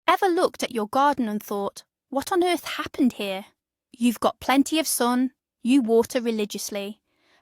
Ever looked at your garden and thought, what on earth happened here? You've got plenty of sun, you water religiously,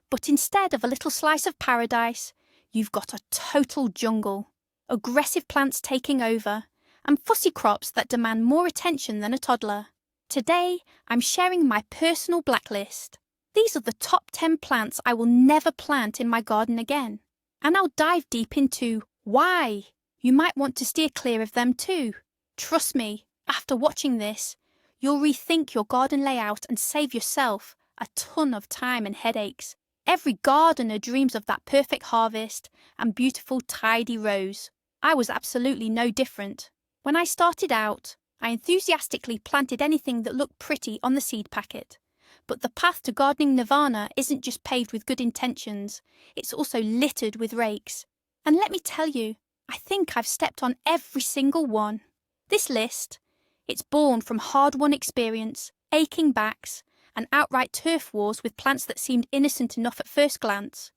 but instead of a little slice of paradise, you've got a total jungle, aggressive plants taking over, and fussy crops that demand more attention than a toddler. Today, I'm sharing my personal blacklist. These are the top 10 plants I will never plant in my garden again. And I'll dive deep into why. You might want to steer clear of them too. Trust me, after watching this, you'll rethink your garden layout and save yourself a ton of time and headaches. Every gardener dreams of that perfect harvest and beautiful tidy rows. I was absolutely no different. When I started out, I enthusiastically planted anything that looked pretty on the seed packet. But the path to gardening nirvana isn't just paved with good intentions, it's also littered with rakes. And let me tell you, I think I've stepped on every single one. This list, it's born from hard-won experience, aching backs, and outright turf wars with plants that seemed innocent enough at first glance.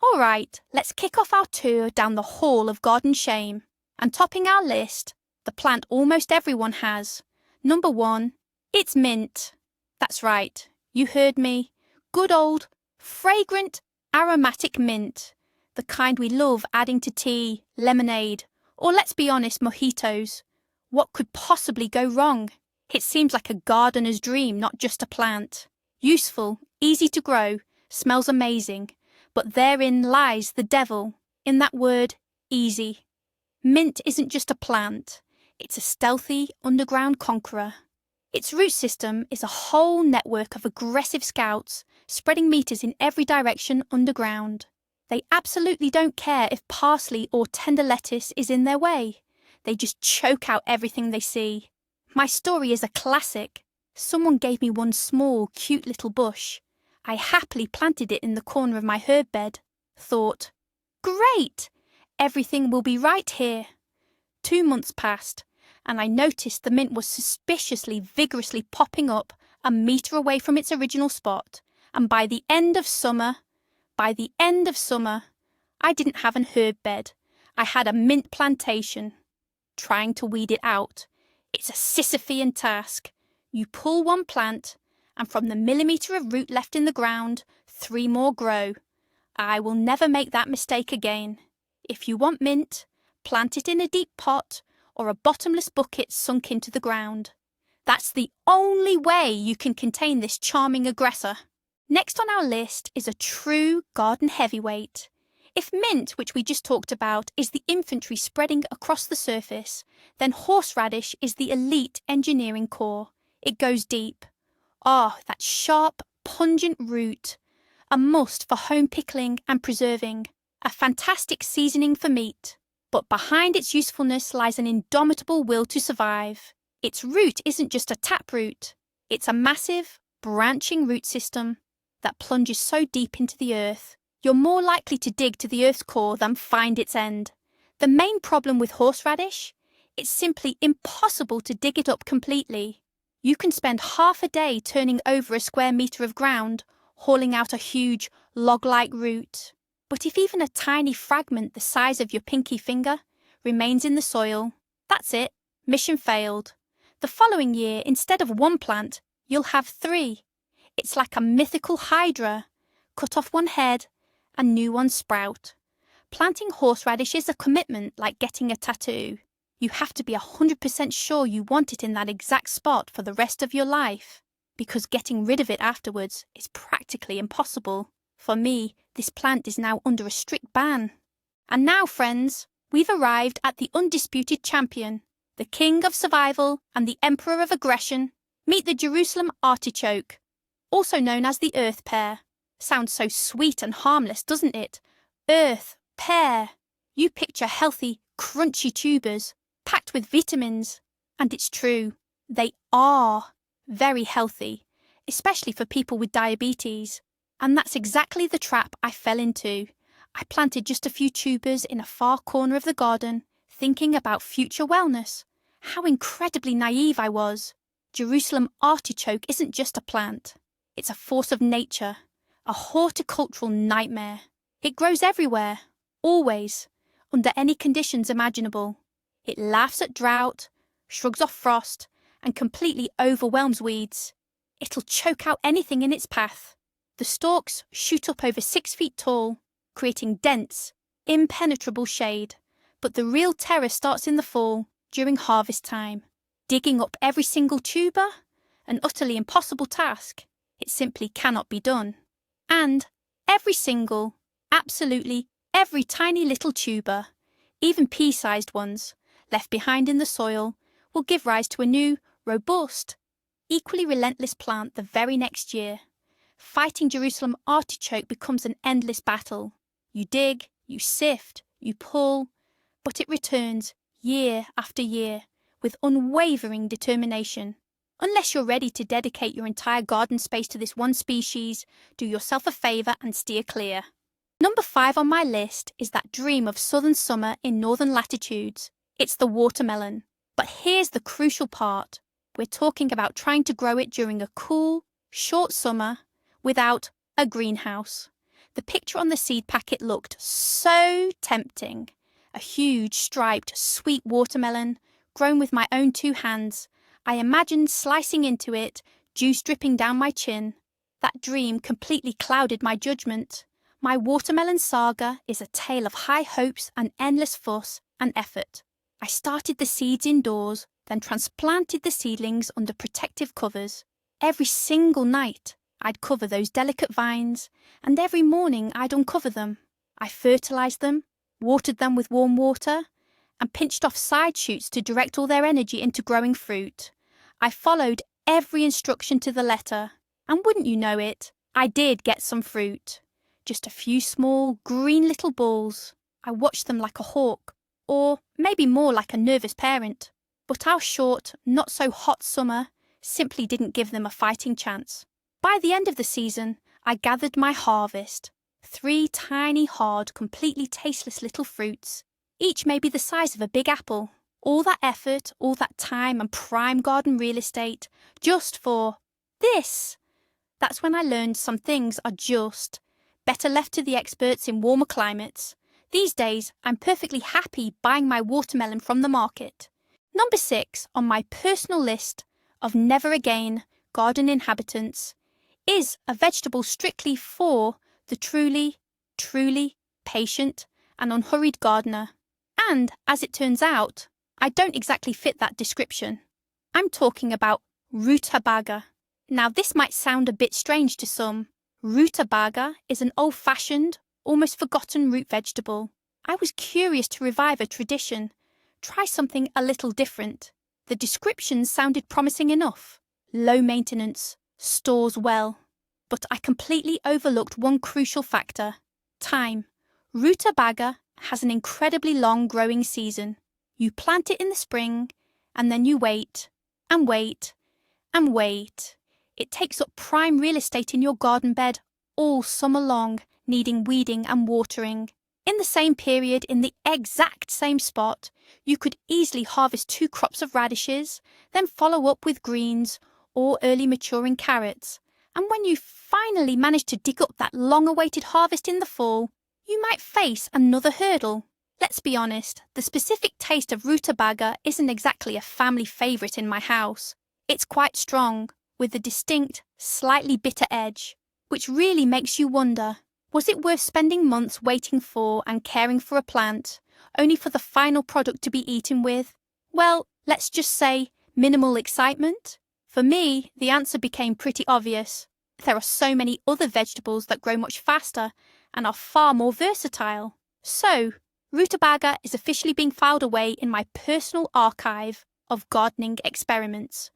All right, let's kick off our tour down the hall of garden shame. And topping our list, the plant almost everyone has. Number 1, it's mint. That's right, you heard me. Good old, fragrant, aromatic mint. The kind we love adding to tea, lemonade, or let's be honest, mojitos. What could possibly go wrong? It seems like a gardener's dream, not just a plant. Useful, easy to grow, smells amazing. But therein lies the devil, in that word, easy. Mint isn't just a plant. It's a stealthy, underground conqueror. Its root system is a whole network of aggressive scouts, spreading meters in every direction underground. They absolutely don't care if parsley or tender lettuce is in their way. They just choke out everything they see. My story is a classic. Someone gave me one small, cute little bush. I happily planted it in the corner of my herb bed. Thought, great! Everything will be right here. 2 months passed, and I noticed the mint was suspiciously vigorously popping up a metre away from its original spot, and by the end of summer, I didn't have an herb bed. I had a mint plantation. Trying to weed it out, it's a Sisyphean task. You pull one plant, and from the millimetre of root left in the ground, 3 more grow. I will never make that mistake again. If you want mint, plant it in a deep pot or a bottomless bucket sunk into the ground. That's the only way you can contain this charming aggressor. Next on our list is a true garden heavyweight. If mint, which we just talked about, is the infantry spreading across the surface, then horseradish is the elite engineering corps. It goes deep. Ah, that sharp, pungent root. A must for home pickling and preserving. A fantastic seasoning for meat. But behind its usefulness lies an indomitable will to survive. Its root isn't just a taproot. It's a massive, branching root system that plunges so deep into the earth, you're more likely to dig to the earth's core than find its end. The main problem with horseradish? It's simply impossible to dig it up completely. You can spend half a day turning over a square metre of ground, hauling out a huge, log-like root. But if even a tiny fragment the size of your pinky finger remains in the soil, that's it, mission failed. The following year, instead of 1 plant, you'll have 3. It's like a mythical hydra. Cut off one head, and new ones sprout. Planting horseradish is a commitment like getting a tattoo. You have to be 100% sure you want it in that exact spot for the rest of your life, because getting rid of it afterwards is practically impossible. For me, this plant is now under a strict ban. And now, friends, we've arrived at the undisputed champion, the king of survival and the emperor of aggression. Meet the Jerusalem artichoke, also known as the earth pear. Sounds so sweet and harmless, doesn't it? Earth, pear. You picture healthy, crunchy tubers, packed with vitamins. And it's true, they are very healthy, especially for people with diabetes. And that's exactly the trap I fell into. I planted just a few tubers in a far corner of the garden, thinking about future wellness. How incredibly naive I was. Jerusalem artichoke isn't just a plant. It's a force of nature, a horticultural nightmare. It grows everywhere, always, under any conditions imaginable. It laughs at drought, shrugs off frost, and completely overwhelms weeds. It'll choke out anything in its path. The stalks shoot up over 6 feet tall, creating dense, impenetrable shade. But the real terror starts in the fall, during harvest time. Digging up every single tuber? An utterly impossible task. It simply cannot be done. And every single, absolutely every tiny little tuber, even pea-sized ones, left behind in the soil, will give rise to a new, robust, equally relentless plant the very next year. Fighting Jerusalem artichoke becomes an endless battle. You dig, you sift, you pull, but it returns year after year with unwavering determination. Unless you're ready to dedicate your entire garden space to this one species, do yourself a favour and steer clear. Number 5 on my list is that dream of southern summer in northern latitudes. It's the watermelon. But here's the crucial part. We're talking about trying to grow it during a cool, short summer without a greenhouse. The picture on the seed packet looked so tempting. A huge, striped, sweet watermelon, grown with my own 2 hands. I imagined slicing into it, juice dripping down my chin. That dream completely clouded my judgment. My watermelon saga is a tale of high hopes and endless fuss and effort. I started the seeds indoors, then transplanted the seedlings under protective covers. Every single night, I'd cover those delicate vines, and every morning I'd uncover them. I fertilised them, watered them with warm water, and pinched off side shoots to direct all their energy into growing fruit. I followed every instruction to the letter, and wouldn't you know it, I did get some fruit. Just a few small, green little balls. I watched them like a hawk, or maybe more like a nervous parent. But our short, not so hot summer simply didn't give them a fighting chance. By the end of the season, I gathered my harvest. 3 tiny, hard, completely tasteless little fruits, each maybe the size of a big apple. All that effort, all that time and prime garden real estate, just for this. That's when I learned some things are just better left to the experts in warmer climates. These days, I'm perfectly happy buying my watermelon from the market. Number 6 on my personal list of never again garden inhabitants is a vegetable strictly for the truly, truly patient and unhurried gardener. And, as it turns out, I don't exactly fit that description. I'm talking about rutabaga. Now, this might sound a bit strange to some. Rutabaga is an old-fashioned, almost forgotten root vegetable. I was curious to revive a tradition, try something a little different. The description sounded promising enough. Low maintenance, stores well. But I completely overlooked one crucial factor: time. Rutabaga has an incredibly long growing season. You plant it in the spring, and then you wait, and wait, and wait. It takes up prime real estate in your garden bed all summer long, needing weeding and watering. In the same period, in the exact same spot, you could easily harvest 2 crops of radishes, then follow up with greens or early maturing carrots. And when you finally manage to dig up that long-awaited harvest in the fall, you might face another hurdle. Let's be honest, the specific taste of rutabaga isn't exactly a family favourite in my house. It's quite strong, with a distinct, slightly bitter edge, which really makes you wonder, was it worth spending months waiting for and caring for a plant, only for the final product to be eaten with? Well, let's just say minimal excitement? For me, the answer became pretty obvious. There are so many other vegetables that grow much faster and are far more versatile. So, rutabaga is officially being filed away in my personal archive of gardening experiments.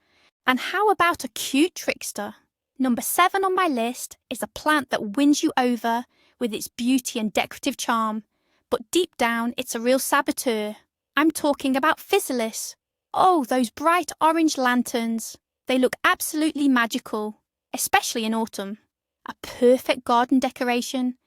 And how about a cute trickster? Number 7 on my list is a plant that wins you over with its beauty and decorative charm, but deep down it's a real saboteur. I'm talking about physalis. Oh, those bright orange lanterns. They look absolutely magical, especially in autumn. A perfect garden decoration,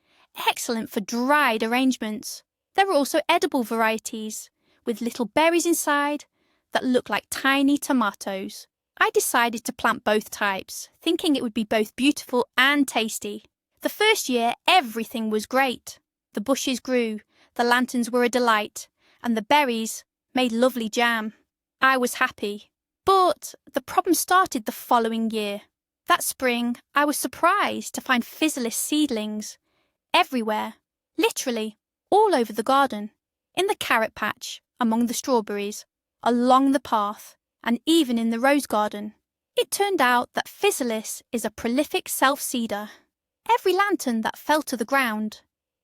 excellent for dried arrangements. There are also edible varieties, with little berries inside that look like tiny tomatoes. I decided to plant both types, thinking it would be both beautiful and tasty. The first year, everything was great. The bushes grew, the lanterns were a delight, and the berries made lovely jam. I was happy. But the problem started the following year. That spring, I was surprised to find physalis seedlings everywhere, literally all over the garden, in the carrot patch, among the strawberries, along the path, and even in the rose garden. It turned out that physalis is a prolific self-seeder. Every lantern that fell to the ground,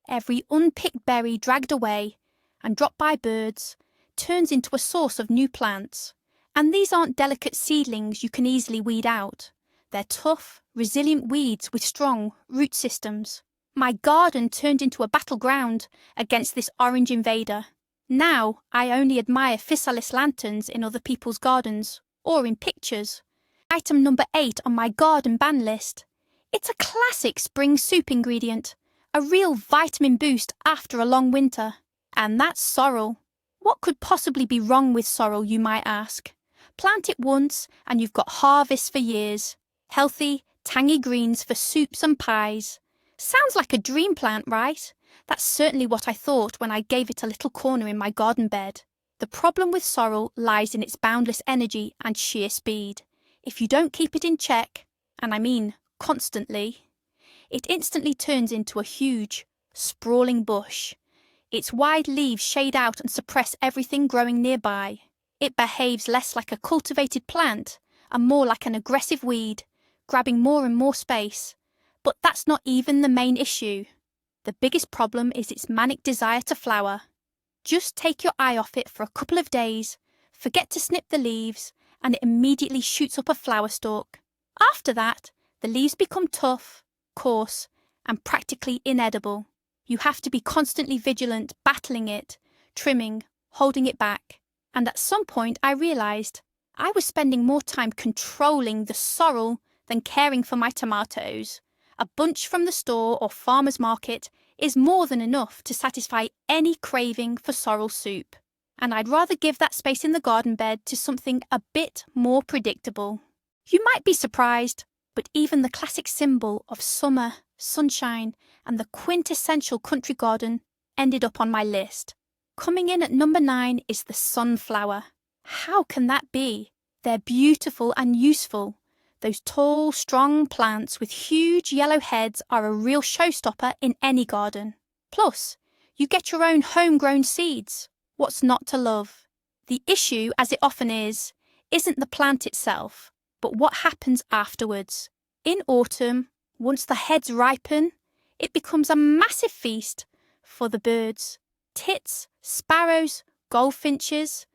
every unpicked berry dragged away and dropped by birds, turns into a source of new plants. And these aren't delicate seedlings you can easily weed out. They're tough, resilient weeds with strong root systems. My garden turned into a battleground against this orange invader. Now I only admire physalis lanterns in other people's gardens or in pictures. Item number 8 on my garden ban list. It's a classic spring soup ingredient, a real vitamin boost after a long winter. And that's sorrel. What could possibly be wrong with sorrel, you might ask? Plant it once and you've got harvests for years. Healthy, tangy greens for soups and pies. Sounds like a dream plant, right? That's certainly what I thought when I gave it a little corner in my garden bed. The problem with sorrel lies in its boundless energy and sheer speed. If you don't keep it in check, and I mean constantly, it instantly turns into a huge, sprawling bush. Its wide leaves shade out and suppress everything growing nearby. It behaves less like a cultivated plant and more like an aggressive weed, grabbing more and more space. But that's not even the main issue. The biggest problem is its manic desire to flower. Just take your eye off it for a couple of days, forget to snip the leaves, and it immediately shoots up a flower stalk. After that, the leaves become tough, coarse, and practically inedible. You have to be constantly vigilant, battling it, trimming, holding it back. And at some point I realised I was spending more time controlling the sorrel than caring for my tomatoes. A bunch from the store or farmer's market is more than enough to satisfy any craving for sorrel soup. And I'd rather give that space in the garden bed to something a bit more predictable. You might be surprised, but even the classic symbol of summer, sunshine, and the quintessential country garden ended up on my list. Coming in at number 9 is the sunflower. How can that be? They're beautiful and useful. Those tall, strong plants with huge yellow heads are a real showstopper in any garden. Plus, you get your own homegrown seeds. What's not to love? The issue, as it often is, isn't the plant itself, but what happens afterwards. In autumn, once the heads ripen, it becomes a massive feast for the birds. Tits, sparrows, goldfinches,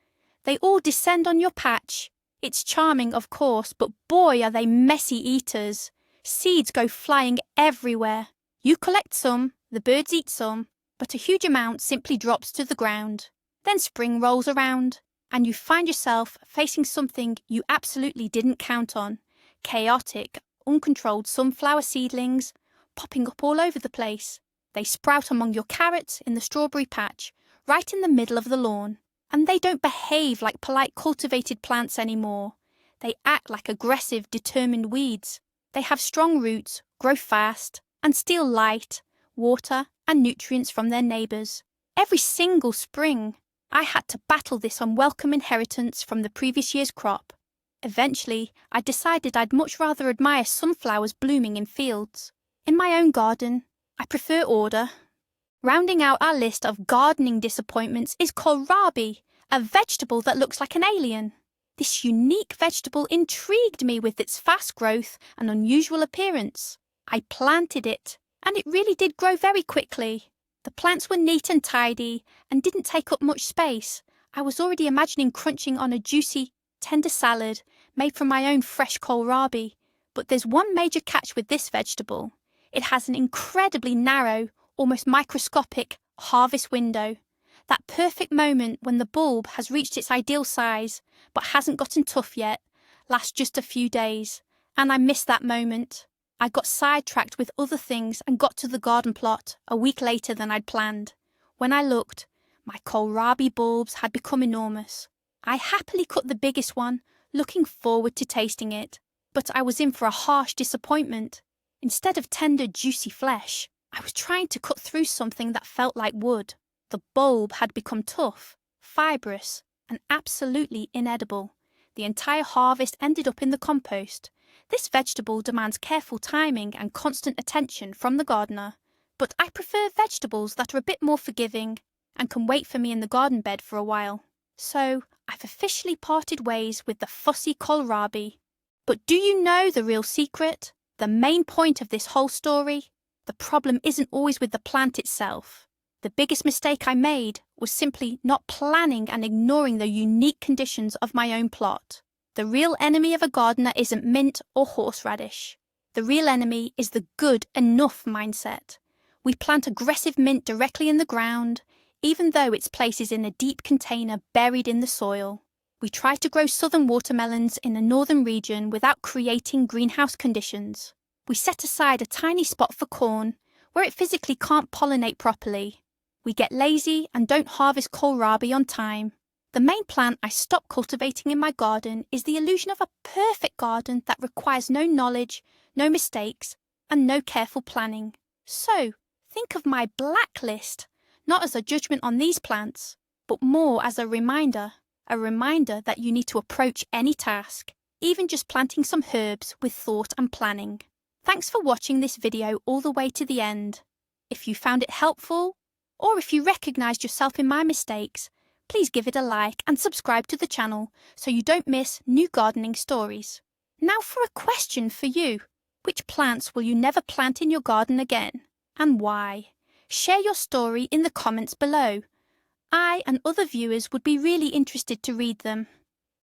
they all descend on your patch. It's charming, of course, but boy are they messy eaters. Seeds go flying everywhere. You collect some, the birds eat some, but a huge amount simply drops to the ground. Then spring rolls around, and you find yourself facing something you absolutely didn't count on. Chaotic, uncontrolled sunflower seedlings popping up all over the place. They sprout among your carrots in the strawberry patch, right in the middle of the lawn. And they don't behave like polite cultivated plants anymore. They act like aggressive, determined weeds. They have strong roots, grow fast, and steal light, water, and nutrients from their neighbours. Every single spring, I had to battle this unwelcome inheritance from the previous year's crop. Eventually, I decided I'd much rather admire sunflowers blooming in fields. In my own garden, I prefer order. Rounding out our list of gardening disappointments is kohlrabi, a vegetable that looks like an alien. This unique vegetable intrigued me with its fast growth and unusual appearance. I planted it, and it really did grow very quickly. The plants were neat and tidy and didn't take up much space. I was already imagining crunching on a juicy, tender salad made from my own fresh kohlrabi. But there's one major catch with this vegetable. It has an incredibly narrow, almost microscopic harvest window. That perfect moment when the bulb has reached its ideal size but hasn't gotten tough yet lasts just a few days. And I missed that moment. I got sidetracked with other things and got to the garden plot a week later than I'd planned. When I looked, my kohlrabi bulbs had become enormous. I happily cut the biggest one, looking forward to tasting it. But I was in for a harsh disappointment. Instead of tender, juicy flesh, I was trying to cut through something that felt like wood. The bulb had become tough, fibrous, and absolutely inedible. The entire harvest ended up in the compost. This vegetable demands careful timing and constant attention from the gardener, but I prefer vegetables that are a bit more forgiving and can wait for me in the garden bed for a while. So I've officially parted ways with the fussy kohlrabi. But do you know the real secret? The main point of this whole story? The problem isn't always with the plant itself. The biggest mistake I made was simply not planning and ignoring the unique conditions of my own plot. The real enemy of a gardener isn't mint or horseradish. The real enemy is the good enough mindset. We plant aggressive mint directly in the ground, even though its place is in a deep container buried in the soil. We try to grow southern watermelons in the northern region without creating greenhouse conditions. We set aside a tiny spot for corn, where it physically can't pollinate properly. We get lazy and don't harvest kohlrabi on time. The main plant I stopped cultivating in my garden is the illusion of a perfect garden that requires no knowledge, no mistakes, and no careful planning. So, think of my blacklist, not as a judgment on these plants, but more as a reminder that you need to approach any task, even just planting some herbs, with thought and planning. Thanks for watching this video all the way to the end. If you found it helpful, or if you recognised yourself in my mistakes, please give it a like and subscribe to the channel so you don't miss new gardening stories. Now for a question for you. Which plants will you never plant in your garden again, and why? Share your story in the comments below. I and other viewers would be really interested to read them.